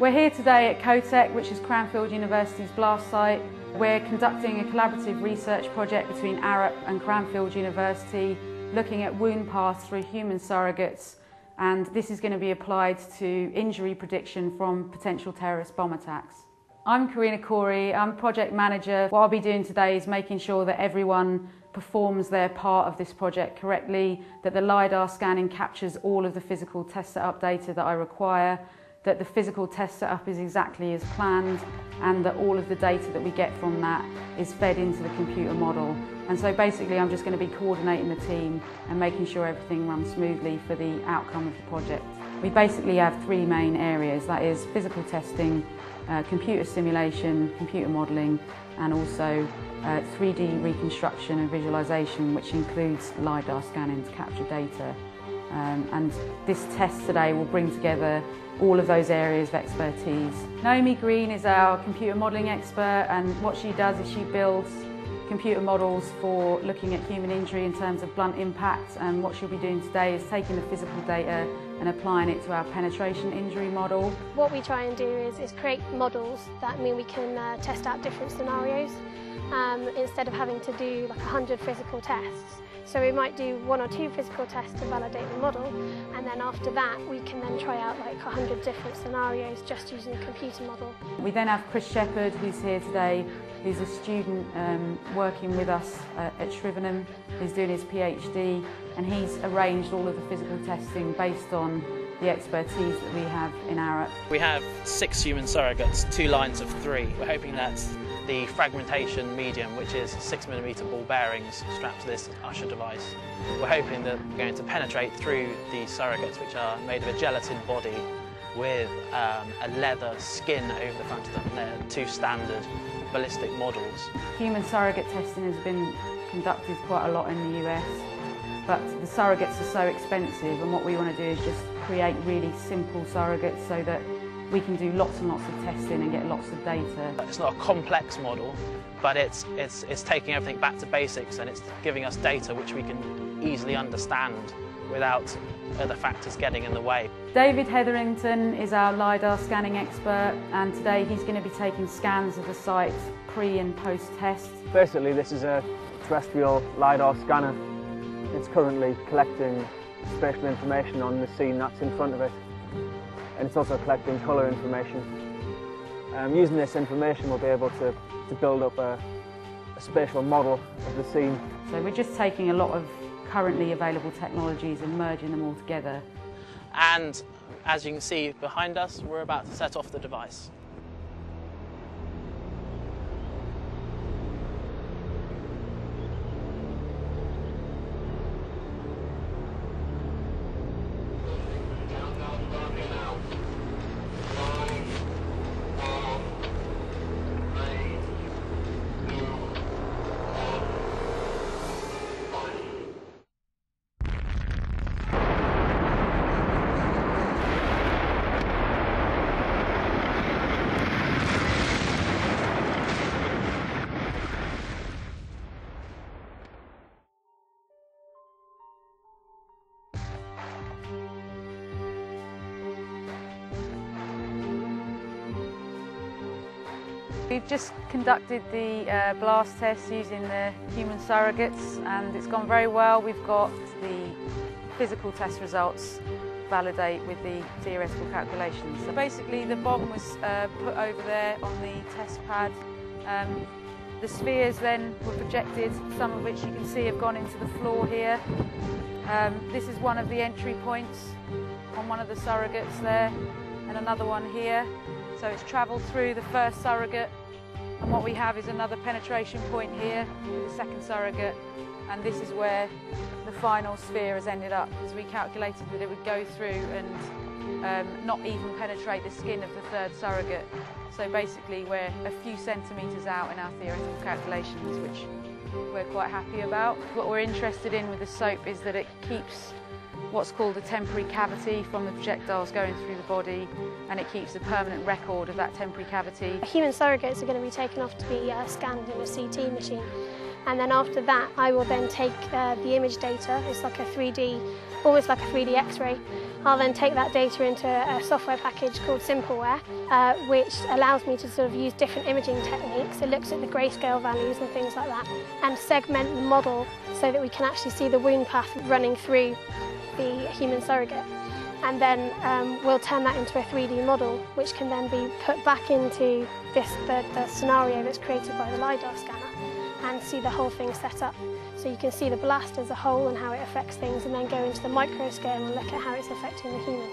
We're here today at COTEC, which is Cranfield University's blast site. We're conducting a collaborative research project between Arup and Cranfield University, looking at wound paths through human surrogates, and this is going to be applied to injury prediction from potential terrorist bomb attacks. I'm Corrina, Cory, I'm project manager. What I'll be doing today is making sure that everyone performs their part of this project correctly, that the LiDAR scanning captures all of the physical test setup data that I require, that the physical test setup is exactly as planned, and that all of the data that we get from that is fed into the computer model. And so basically I'm just going to be coordinating the team and making sure everything runs smoothly for the outcome of the project. We basically have three main areas, that is physical testing, computer simulation, computer modelling, and also 3D reconstruction and visualisation, which includes LiDAR scanning to capture data. And this test today will bring together all of those areas of expertise. Naomi Green is our computer modelling expert, and what she does is she builds computer models for looking at human injury in terms of blunt impact, and what she'll be doing today is taking the physical data and applying it to our penetration injury model. What we try and do is create models that mean we can test out different scenarios instead of having to do like 100 physical tests. So we might do 1 or 2 physical tests to validate the model, and then after that we can then try out like 100 different scenarios just using a computer model. We then have Chris Shepherd, who's here today, who's a student working with us at Shrivenham. He's doing his PhD, and he's arranged all of the physical testing based on the expertise that we have in Arup. We have 6 human surrogates, 2 lines of 3. We're hoping that the fragmentation medium, which is 6mm ball bearings strapped to this usher device, we're hoping that we're going to penetrate through these surrogates, which are made of a gelatin body with a leather skin over the front of them. They're 2 standard ballistic models. Human surrogate testing has been conducted quite a lot in the US, but the surrogates are so expensive, and what we want to do is just create really simple surrogates so that we can do lots and lots of testing and get lots of data. It's not a complex model, but it's taking everything back to basics, and it's giving us data which we can easily understand without other factors getting in the way. David Hetherington is our LiDAR scanning expert, and today he's going to be taking scans of the site pre and post test. Basically this is a terrestrial LiDAR scanner. It's currently collecting spatial information on the scene that's in front of it, and it's also collecting colour information. Using this information we'll be able to build up a spatial model of the scene. So we're just taking a lot of currently available technologies and merging them all together. And as you can see behind us, we're about to set off the device. We've just conducted the blast test using the human surrogates, and it's gone very well. We've got the physical test results validate with the theoretical calculations. So basically the bomb was put over there on the test pad. The spheres then were projected, some of which you can see have gone into the floor here. This is one of the entry points on one of the surrogates there, and another one here. So it's travelled through the first surrogate, and what we have is another penetration point here with the second surrogate, and this is where the final sphere has ended up, because we calculated that it would go through and not even penetrate the skin of the third surrogate. So basically we're a few centimetres out in our theoretical calculations, which we're quite happy about. What we're interested in with the SOAP is that it keeps what's called a temporary cavity from the projectiles going through the body, and it keeps a permanent record of that temporary cavity. Human surrogates are going to be taken off to be scanned in a CT machine, And then after that, I will then take the image data. It's like a 3D, almost like a 3D X-ray. I'll then take that data into a software package called Simpleware, which allows me to sort of use different imaging techniques. It looks at the grayscale values and things like that, and segment the model so that we can actually see the wound path running through the human surrogate. And then we'll turn that into a 3D model, which can then be put back into the scenario that's created by the LiDAR scanner, and see the whole thing set up. So you can see the blast as a whole and how it affects things, and then go into the micro scale and look at how it's affecting the human.